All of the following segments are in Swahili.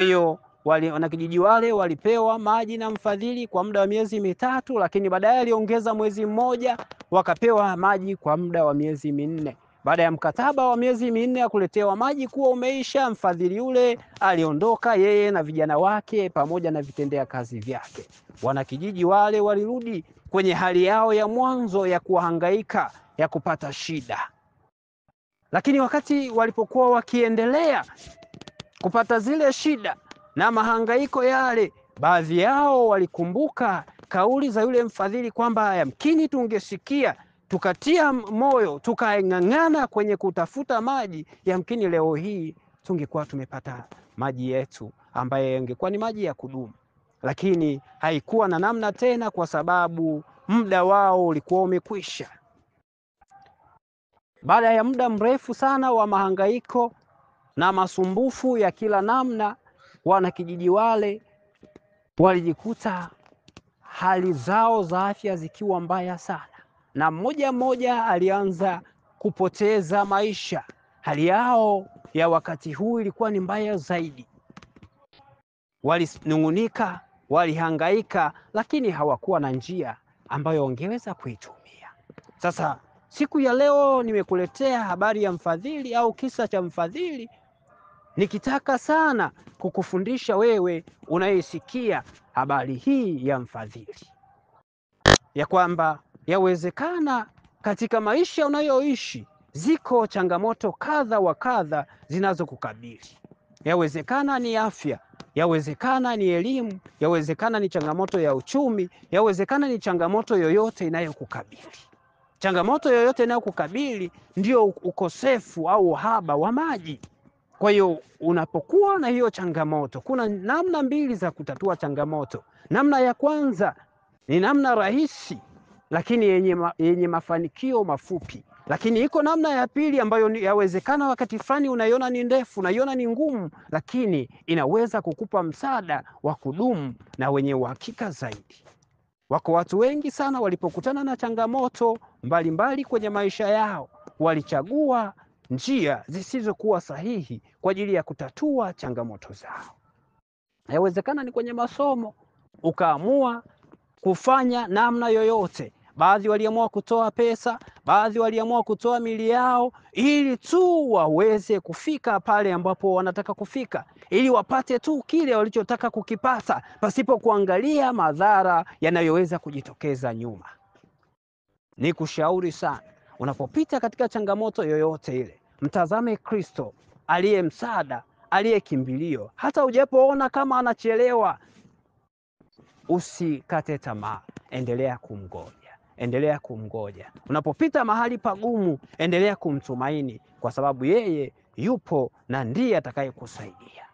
hiyo wanakijiji wale walipewa maji na mfadhili kwa muda wa miezi mitatu, lakini baadaye aliongeza mwezi mmoja, wakapewa maji kwa muda wa miezi minne. Baada ya mkataba wa miezi minne ya kuletewa maji kuwa umeisha, mfadhili yule aliondoka, yeye na vijana wake pamoja na vitendea kazi vyake. Wanakijiji wale walirudi kwenye hali yao ya mwanzo ya kuhangaika, ya kupata shida. Lakini wakati walipokuwa wakiendelea kupata zile shida na mahangaiko yale, baadhi yao walikumbuka kauli za yule mfadhili kwamba yamkini tungesikia, tukatia moyo, tukang'ang'ana kwenye kutafuta maji, yamkini leo hii tungekuwa tumepata maji yetu ambaye yangekuwa ni maji ya kudumu. Lakini haikuwa na namna tena, kwa sababu muda wao ulikuwa umekwisha. Baada ya muda mrefu sana wa mahangaiko na masumbufu ya kila namna, wanakijiji wale walijikuta hali zao za afya zikiwa mbaya sana, na mmoja mmoja alianza kupoteza maisha. Hali yao ya wakati huu ilikuwa ni mbaya zaidi. Walinung'unika, walihangaika, lakini hawakuwa na njia ambayo wangeweza kuitumia. Sasa siku ya leo nimekuletea habari ya mfadhili au kisa cha mfadhili, nikitaka sana kukufundisha wewe unayesikia habari hii ya mfadhili, ya kwamba yawezekana katika maisha unayoishi ziko changamoto kadha wa kadha zinazokukabili. Yawezekana ni afya, yawezekana ni elimu, yawezekana ni changamoto ya uchumi, yawezekana ni changamoto yoyote inayokukabili. Changamoto yoyote inayokukabili ndio ukosefu au uhaba wa maji. Kwa hiyo unapokuwa na hiyo changamoto, kuna namna mbili za kutatua changamoto. Namna ya kwanza ni namna rahisi, lakini yenye mafanikio mafupi. Lakini iko namna ya pili ambayo yawezekana wakati fulani unaiona ni ndefu, unaiona ni ngumu, lakini inaweza kukupa msaada wa kudumu na wenye uhakika zaidi. Wako watu wengi sana walipokutana na changamoto mbalimbali kwenye maisha yao, walichagua njia zisizokuwa sahihi kwa ajili ya kutatua changamoto zao. Yawezekana ni kwenye masomo, ukaamua kufanya namna yoyote. Baadhi waliamua kutoa pesa, baadhi waliamua kutoa mili yao, ili tu waweze kufika pale ambapo wanataka kufika, ili wapate tu kile walichotaka kukipata, pasipo kuangalia madhara yanayoweza kujitokeza nyuma. Nikushauri sana, unapopita katika changamoto yoyote ile, mtazame Kristo aliye msaada, aliye kimbilio. Hata ujapoona kama anachelewa, usikate tamaa, endelea kumngoja, endelea kumngoja. Unapopita mahali pagumu, endelea kumtumaini, kwa sababu yeye yupo na ndiye atakayekusaidia.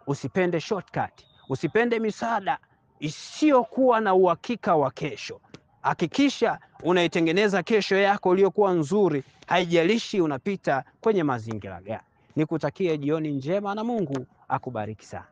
Usipende shortcut, usipende misaada isiyokuwa na uhakika wa kesho. Hakikisha unaitengeneza kesho yako iliyokuwa nzuri, haijalishi unapita kwenye mazingira gani. Nikutakie jioni njema na Mungu akubariki sana.